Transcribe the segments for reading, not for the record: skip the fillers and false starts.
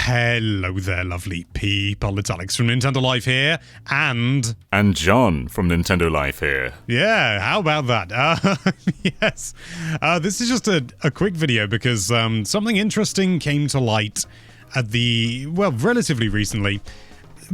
Hello there, lovely people. It's Alex from Nintendo Life here, and John from Nintendo Life here. Yeah, how about that? Yes, this is just a quick video because something interesting came to light at relatively recently.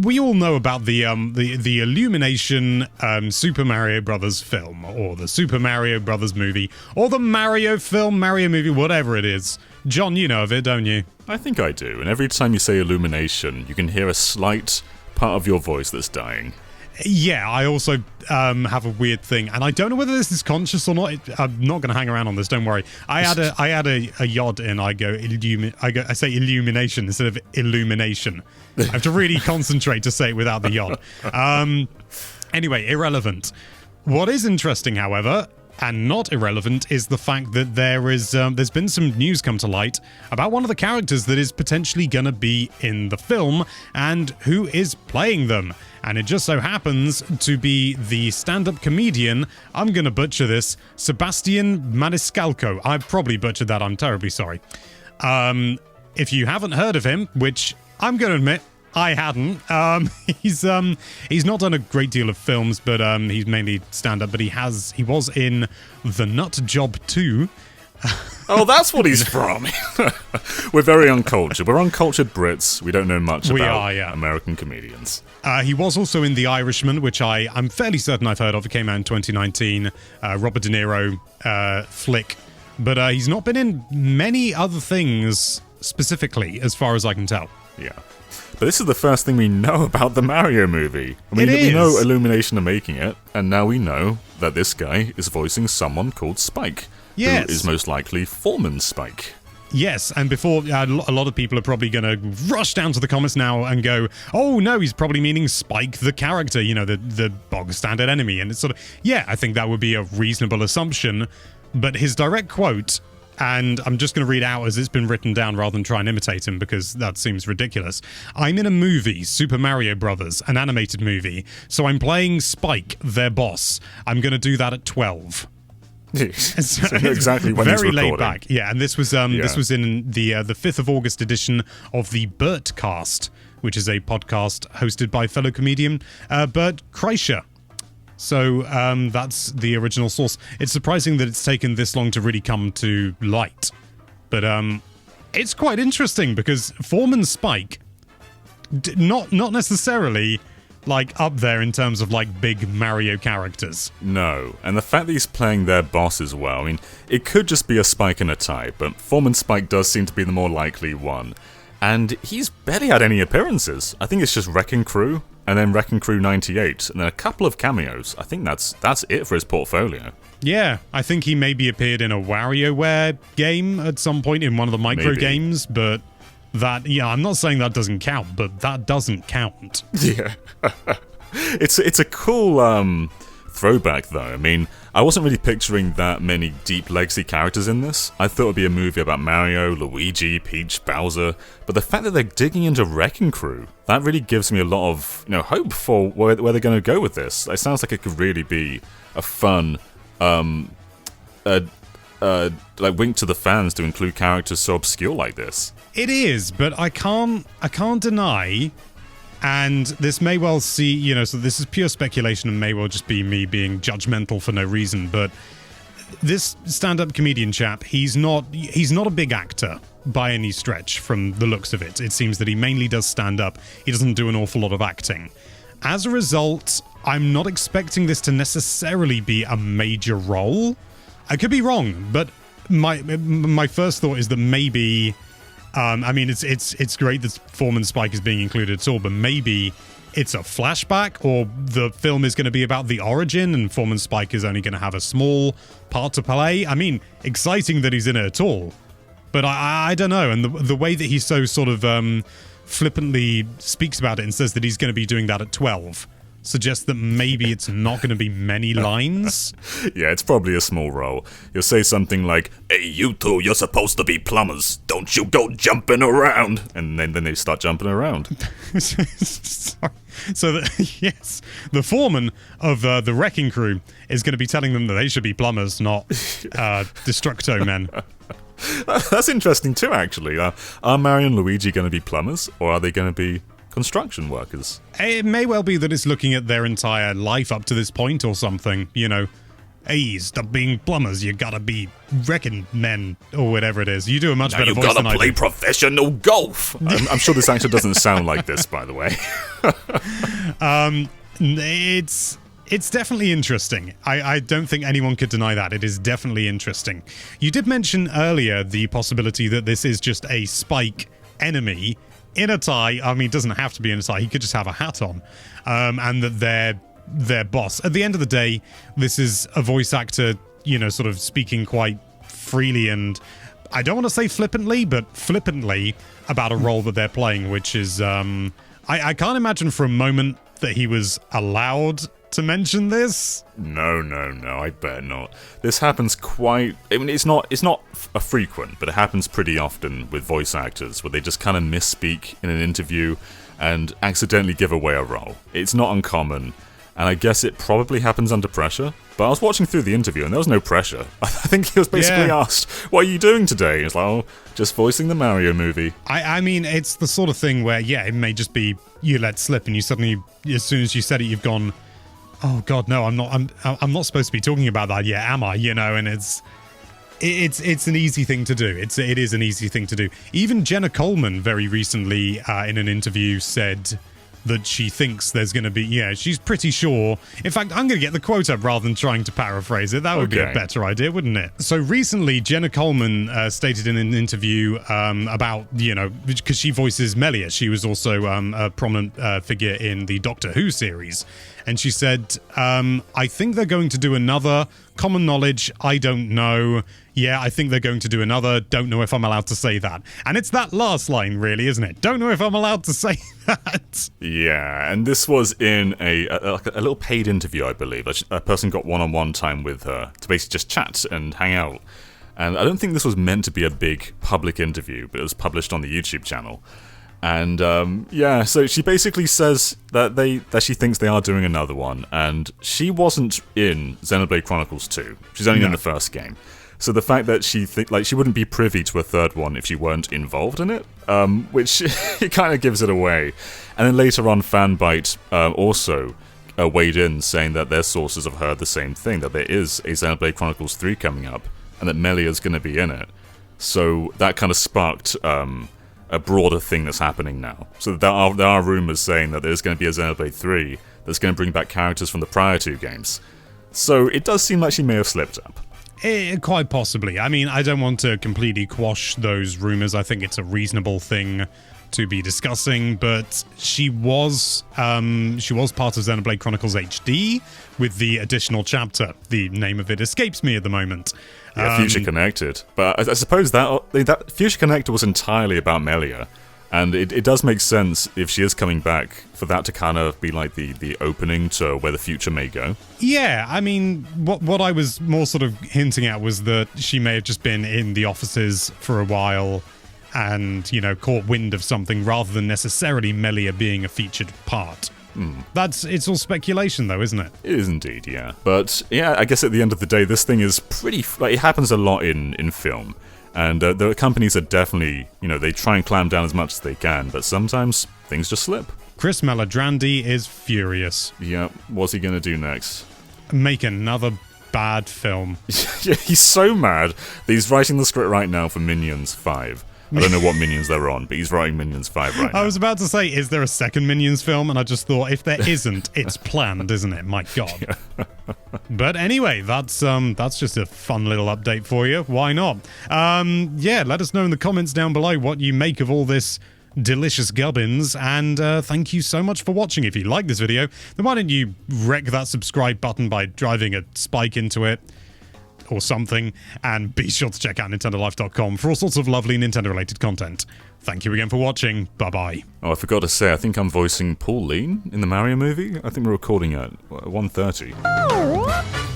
We all know about the Illumination Super Mario Brothers film, or the Super Mario Brothers movie, or the Mario film, Mario movie, whatever it is. John, you know of it, don't you? I think I do, and every time you say Illumination, you can hear a slight part of your voice that's dying. Yeah, I also have a weird thing, and I don't know whether this is conscious or not. I'm not going to hang around on this. Don't worry. I add a yod in. I say illumination instead of illumination. I have to really concentrate to say it without the yod. Anyway, irrelevant. What is interesting, however, and not irrelevant, is the fact that there's been some news come to light about one of the characters that is potentially going to be in the film and who is playing them. And it just so happens to be the stand-up comedian, I'm going to butcher this, Sebastian Maniscalco. I probably butchered that, I'm terribly sorry. If you haven't heard of him, which I'm going to admit, I hadn't. He's not done a great deal of films, but he's mainly stand-up. But he was in The Nut Job 2. Oh, that's what he's from. We're very uncultured. We're uncultured Brits. We don't know much about American comedians. He was also in The Irishman, which I'm fairly certain I've heard of. It came out in 2019. Robert De Niro flick. But he's not been in many other things specifically, as far as I can tell. Yeah. But this is the first thing we know about the Mario movie. I mean, we know Illumination are making it, and now we know that this guy is voicing someone called Spike, who is most likely Foreman Spike. Yes, and before, a lot of people are probably going to rush down to the comments now and go, oh no, he's probably meaning Spike the character, you know, the bog standard enemy. And it's sort of, yeah, I think that would be a reasonable assumption, but his direct quote... And I'm just going to read out as it's been written down rather than try and imitate him because that seems ridiculous. I'm in a movie, Super Mario Brothers, an animated movie, so I'm playing Spike, their boss. I'm going to do that at 12. So exactly when very he's recording. Laid back. Yeah, and this was this was in the 5th of August edition of the Bertcast, which is a podcast hosted by fellow comedian Bert Kreischer. So that's the original source. It's surprising that it's taken this long to really come to light. But it's quite interesting because Foreman Spike, not necessarily like up there in terms of like big Mario characters. No, and the fact that he's playing their boss as well, I mean, it could just be a Spike and a tie, but Foreman Spike does seem to be the more likely one. And he's barely had any appearances. I think it's just Wrecking Crew, and then Wrecking Crew 98, and then a couple of cameos. I think that's it for his portfolio. Yeah, I think he maybe appeared in a WarioWare game at some point in one of the micro games, but that, yeah, I'm not saying that doesn't count, but that doesn't count. Yeah. It's a cool throwback, though. I mean, I wasn't really picturing that many deep legacy characters in this. I thought it would be a movie about Mario, Luigi, Peach, Bowser, but the fact that they're digging into Wrecking Crew, that really gives me a lot of hope for where they're going to go with this. It sounds like it could really be a fun, like wink to the fans to include characters so obscure like this. It is, but I can't deny. And this may well so this is pure speculation and may well just be me being judgmental for no reason, but this stand-up comedian chap, he's not a big actor by any stretch from the looks of it. It seems that he mainly does stand-up. He doesn't do an awful lot of acting. As a result, I'm not expecting this to necessarily be a major role. I could be wrong, but my first thought is that maybe... I mean, it's great that Foreman Spike is being included at all, but maybe it's a flashback, or the film is going to be about the origin, and Foreman Spike is only going to have a small part to play. I mean, exciting that he's in it at all, but I don't know. And the way that he so sort of flippantly speaks about it and says that he's going to be doing that at 12 suggests that maybe it's not going to be many lines. Yeah, it's probably a small role. He'll say something like, "Hey, you two, you're supposed to be plumbers. Don't you go jumping around." And then they start jumping around. Sorry. So, yes, the foreman of the Wrecking Crew is going to be telling them that they should be plumbers, not Destructo men. That's interesting too, actually. Are Mario and Luigi going to be plumbers, or are they going to be construction workers? It may well be that it's looking at their entire life up to this point or something, you know. Hey, stop being plumbers, you gotta be wrecking men, or whatever it is. You do a much better voice than I do. You gotta play professional golf! I'm sure this actually doesn't sound like this, by the way. It's definitely interesting. I don't think anyone could deny that. It is definitely interesting. You did mention earlier the possibility that this is just a Spike enemy in a tie. I mean, it doesn't have to be in a tie. He could just have a hat on. And that their boss. At the end of the day, this is a voice actor, you know, sort of speaking quite freely and, I don't want to say flippantly, but flippantly about a role that they're playing, which is, I can't imagine for a moment that he was allowed to mention this. No, I bet not. This happens quite... I mean, it's not a frequent, but it happens pretty often with voice actors, where they just kind of misspeak in an interview and accidentally give away a role. It's not uncommon, and I guess it probably happens under pressure. But I was watching through the interview, and there was no pressure. I think he was basically asked, what are you doing today? It's like, oh, just voicing the Mario movie. I mean, it's the sort of thing where, yeah, it may just be you let slip, and you suddenly, as soon as you said it, you've gone, oh god, no, I'm not supposed to be talking about that yet, am I? You know, and it's an easy thing to do. It is an easy thing to do. Even Jenna Coleman very recently in an interview said that she thinks there's going to be, she's pretty sure. In fact, I'm going to get the quote up rather than trying to paraphrase it. That would be a better idea, wouldn't it? So recently, Jenna Coleman stated in an interview about, because she voices Melia. She was also a prominent figure in the Doctor Who series. And she said, I think they're going to do another. Common knowledge, I don't know. Yeah, I think they're going to do another. Don't know if I'm allowed to say that. And it's that last line, really, isn't it? Don't know if I'm allowed to say that. Yeah, and this was in a little paid interview, I believe. A person got one-on-one time with her to basically just chat and hang out. And I don't think this was meant to be a big public interview, but it was published on the YouTube channel. And so she basically says that she thinks they are doing another one, and she wasn't in Xenoblade Chronicles 2. She's only in the first game. So the fact that she she wouldn't be privy to a third one if she weren't involved in it, which it kind of gives it away. And then later on, Fanbyte also weighed in, saying that their sources have heard the same thing, that there is a Xenoblade Chronicles 3 coming up, and that Melia's going to be in it. So that kind of sparked a broader thing that's happening now. So there are rumors saying that there's going to be a Xenoblade 3 that's going to bring back characters from the prior two games. So it does seem like she may have slipped up. Quite possibly. I mean, I don't want to completely quash those rumors. I think it's a reasonable thing to be discussing, but she was part of Xenoblade Chronicles HD with the additional chapter. The name of it escapes me at the moment. Yeah, Future Connected. But I suppose that Future Connected was entirely about Melia, and it does make sense if she is coming back for that to kind of be like the opening to where the future may go. Yeah, I mean, what I was more sort of hinting at was that she may have just been in the offices for a while and, caught wind of something rather than necessarily Melia being a featured part. It's all speculation, though, isn't it? It is indeed, yeah. But, yeah, I guess at the end of the day, this thing is pretty... it happens a lot in film. And the companies are definitely, they try and clamp down as much as they can, but sometimes things just slip. Chris Melodrandi is furious. Yeah, what's he going to do next? Make another bad film. Yeah, he's so mad that he's writing the script right now for Minions 5. I don't know what Minions they're on, but he's writing Minions 5 right now. I was about to say, is there a second Minions film? And I just thought, if there isn't, it's planned, isn't it? My God. Yeah. But anyway, that's just a fun little update for you. Why not? Let us know in the comments down below what you make of all this delicious gubbins, and thank you so much for watching. If you like this video, then why don't you wreck that subscribe button by driving a spike into it or something, and be sure to check out nintendolife.com for all sorts of lovely Nintendo related content. Thank you again for watching. Bye bye. Oh, I forgot to say, I think I'm voicing Paul Lean in the Mario movie. I think we're recording at 1:30.